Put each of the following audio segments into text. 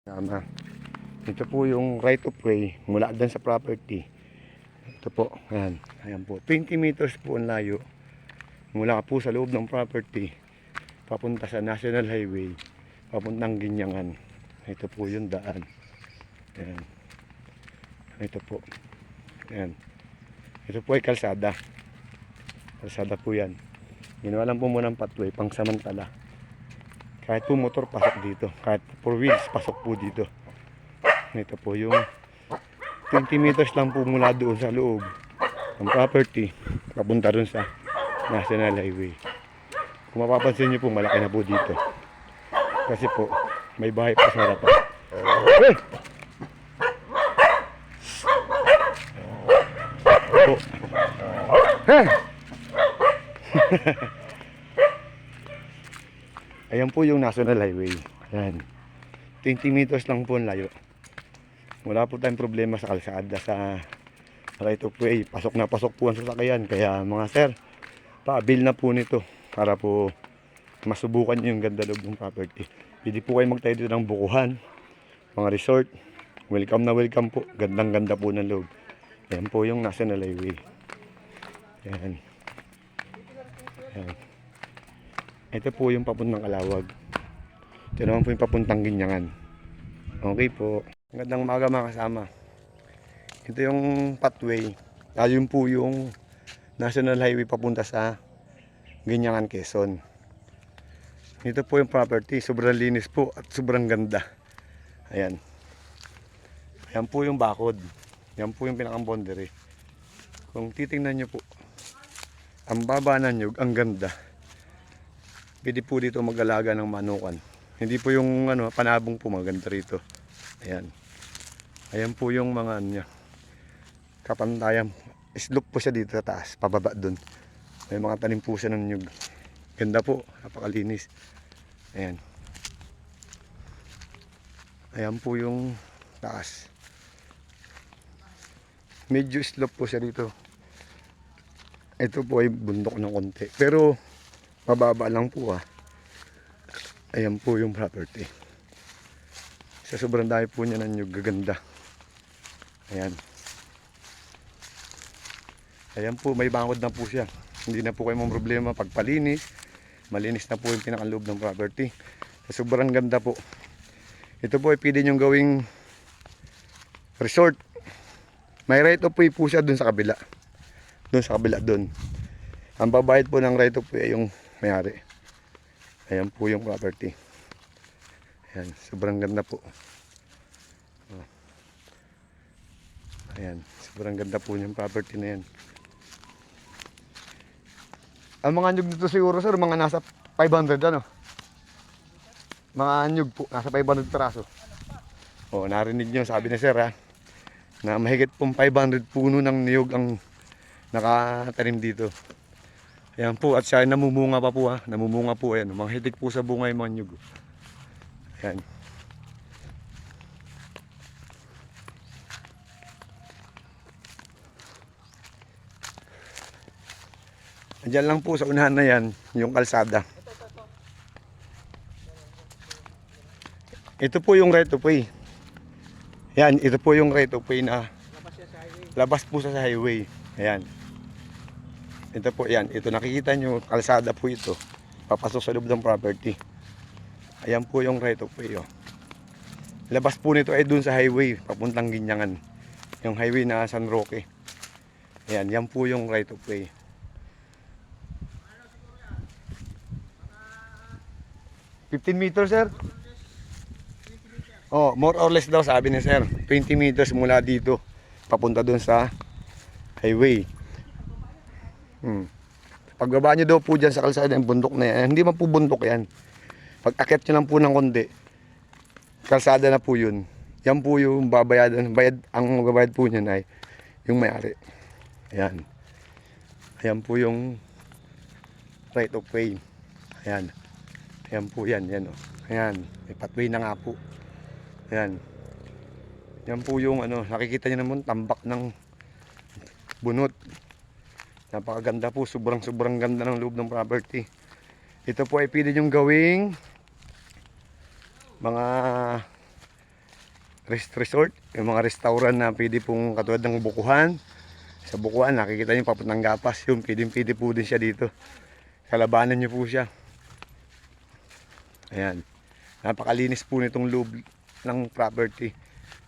Tama. Ito po yung right of way mula dyan sa property. Ito po, ayan. Ayan po, 20 meters po ang layo mula po sa loob ng property papunta sa National Highway papuntang Ginyangan. Ito po yung daan. Ayan. Ito po. Ayan. Ito po ay kalsada. Kalsada po yan. Ginawa lang po muna ng pathway pang samantala. Kahit po motor pasok dito, kahit po 4 wheels pasok po dito. Ito po yung 20 meters lang po mula doon sa loob ng property papunta doon sa National Highway. Kung mapapansin nyo po, malaki na po dito kasi po may bahay pa sa harapan. Po. Ayan po yung National Highway. Ayan. 20 meters lang po ang layo. Wala po tayong problema sa kalsada, sa right of way. Pasok na pasok po ang sasakyan. Kaya mga sir, pa-bill na po nito para po masubukan nyo yung ganda loob ng property. Pwede po kayo magtayo dito ng bukuhan, mga resort. Welcome na welcome po. Gandang ganda po ng loob. Ayan po yung National Highway. Ayan. Ayan. Ito po yung papuntang Calawag. Ito naman po yung papuntang Ginyangan. Okay po. Magandang umaga mga kasama. Ito yung pathway. Yun po yung National Highway papunta sa Ginyangan, Quezon. Ito po yung property. Sobrang linis po at sobrang ganda. Ayan. Ayan po yung bakod. Yan po yung pinakang boundary. Kung titingnan nyo po, ang baba ng nyug, ang ganda. Pwede po dito mag-alaga ng manukan. Hindi po yung panabong po maganda rito. Ayan. Ayan po yung mga niya. Kapantayan. Slope po siya dito sa taas. Pababa dun. May mga tanim po siya ng nyug. Ganda po. Napakalinis. Ayan. Ayan po yung taas. Medyo slope po siya dito. Ito po ay bundok ng konti. Pero mababa lang po Ayan po yung property. Sa sobrang dami po niya ng nyug, gaganda. Ayan. Ayan po, may bangod na po siya. Hindi na po kayo mong problema pagpalinis. Malinis na po yung pinakaloob ng property. Sa sobrang ganda po. Ito po ay pwede nyong gawing resort. May right of way po siya dun sa kabila. Dun sa kabila dun. Ang babayad po ng right of way ay yung may-ari. Ayan po yung property. Ayan, sobrang ganda po. Ayan, sobrang ganda po yung property na yan. Ang mga nyug dito siguro sir, mga nasa 500 ano? Mga nyug po, nasa 500 peraso. O, narinig nyo, sabi ni sir na mahigit pong 500 puno ng niyog ang nakatanim dito. Ayan po, at siya namumunga pa po namumunga po, ayan, mga hitik po sa bunga yung mga nyug. Ayan. Diyan lang po sa unahan na yan, yung kalsada. Ito po yung right of way. Yan, ito po yung right of way na labas po sa highway. Ayan. Ito po yan, ito nakikita nyo, kalsada po ito. Papasok sa loob ng property. Ayan po yung right of way. Labas po nito ay dun sa highway, papuntang Ginyangan. Yung highway na San Roque. Ayan, yan po yung right of way. $15 meters, sir? Oh, more or less daw sabi ni sir. 20 meters mula dito papunta doon sa highway. Pagbaba nyo daw po dyan sa kalsada yung bundok na yan. Hindi man po bundok yan. Pag akit nyo lang po ng konti, kalsada na po yun. Yan po yung babayadan. Ang magbabayad po nyan ay yung may-ari. Ayan. Ayan po yung right of way. Ayan. Ayan po yan. Yan, ayan. May pathway na nga po. Ayan. Yan po yung nakikita nyo naman, tambak ng bunot. Napakaganda po, sobrang ganda ng loob ng property. Ito po ay pwede nyong gawing mga resort, yung mga restaurant na pwede pong katulad ng Bukuhan. Sa Bukuhan, nakikita nyo papuntang Gapas, yun, pwede po din siya dito. Kalabanan nyo po siya. Ayan. Napakalinis po nitong loob ng property.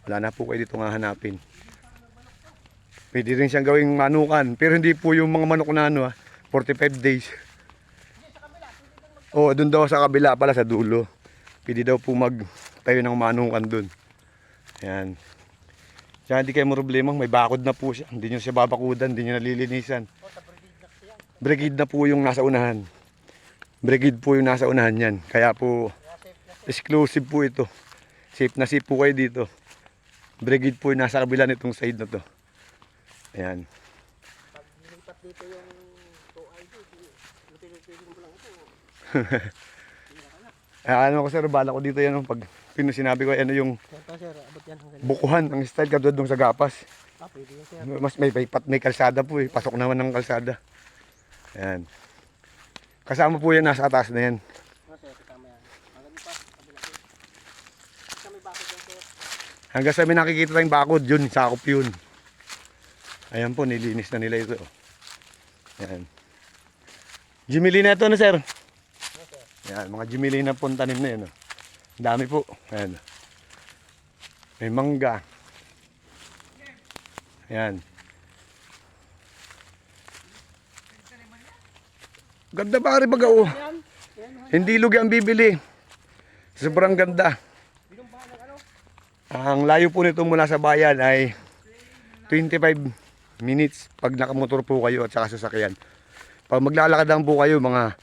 Wala na po kayo dito nga hanapin. Pwede rin siyang gawing manukan. Pero hindi po yung mga manok na 45 days. Oo, dun daw sa kabila pala sa dulo. Pwede daw po magtayo ng manukan dun. Ayan. Kaya hindi kayo problema. May bakod na po siya. Hindi nyo siya babakudan. Hindi nyo nalilinisan. Brigade na po yung nasa unahan. Brigade po yung nasa unahan yan. Kaya po exclusive po ito. Safe na safe po kayo dito. Brigade po yung nasa kabila nitong side na to. Ayan. Pag nilipat dito yung 2ID, pinipigil mo lang ito. Ano ko sir, bala ko dito yan. Pag sinabi ko ano yung Ito sir, abot yan hanggang. Bukuhan, ang style katulad dong sa Gapas. Pwede yan sir. Mas may kalsada po eh. Pasok naman ng kalsada. Ayan. Kasama po yan, nasa atas na yan. Sir, kasama yan. Hanggang pa, kabila ko. Basta may bakod yan sir. Hanggang sa may nakikita tayong bakod, yun, sakop yun. Ayan po, nilinis na nila ito. Ayan. Jimilina ito, sir? Ayan, mga Jimilina po tanim na yun. Ang dami po. Ayan. May mangga. Ayan. Ganda pa rin baga, oh. Hindi lugi ang bibili. Sobrang ganda. Ang layo po nito mula sa bayan ay 25 minutes pag nakamotor po kayo at saka sasakyan. Pag maglalakad lang po kayo, mga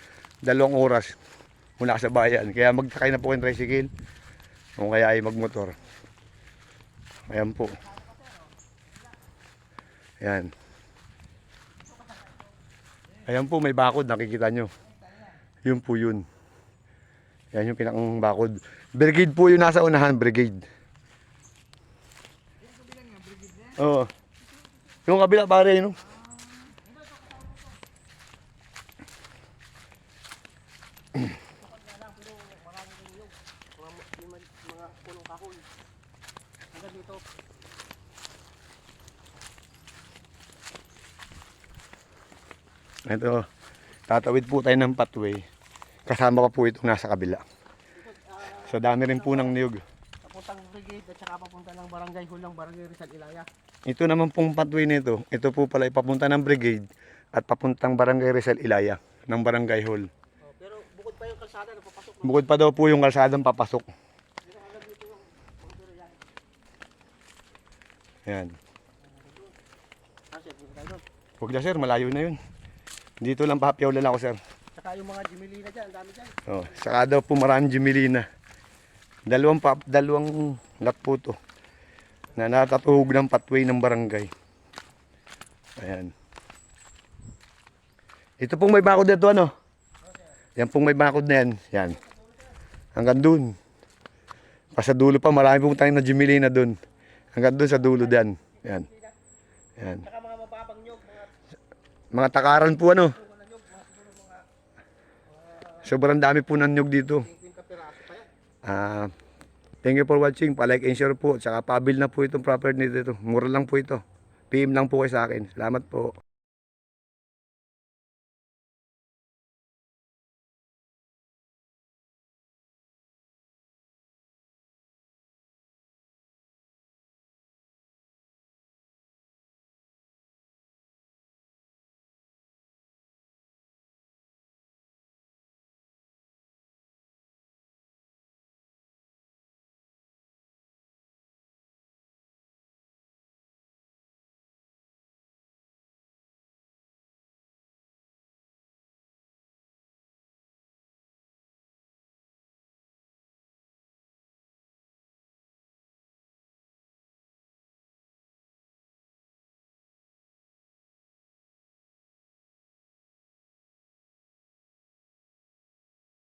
2 oras mula sa bayan. Kaya magsakay na po kayo ng tricycle o kaya ay magmotor. Ayan po. Ayan. Ayan po, may bakod, nakikita nyo. Yun po yun. Ayan yung pinakang bakod. Brigade po yung nasa unahan, brigade. Oo. Yung kabila pare, no? Mga punong kahoy. Hanggang dito. Ito, tatawid po tayo ng pathway. Kasama pa po itong nasa kabila. Sa dami rin po ng niyog. Papuntang brigade at saka papunta ng barangay Hulang, barangay Rizal Ilaya. Ito naman pong pathway nito. Ito po pala ipapunta ng brigade at papuntang barangay Rizal Ilaya ng barangay hall. Pero bukod pa yung kalsada na papasok. Bukod pa daw po yung kalsadang papasok. Pero hanggang dito yung pagduro yan. Ayan. Sir, dito tayo doon. Huwag na sir, malayo na yun. Dito lang papyaw lang ako sir. Saka yung mga Jimilina dyan, ang dami dyan. Oh, saka daw po maraming Jimilina. Dalawang lot po to na natatuhog ng pathway ng barangay. Ayan. Ito pong may bakod dito ano? Yan pong may bakod na yan. Yan. Hanggang dun. Pa sa dulo pa, marami pong tayong na Jimilina dun. Hanggang dun sa dulo dyan. Yan. Yan. Saka mga mababang nyog, Mga takaran po ano. Sobrang dami po ng nyog dito. 50 piraso pa yan. Thank you for watching. Pa-like and share po. Tsaka pa-build na po itong property nito. Mura lang po ito. PM lang po kayo sa akin. Salamat po.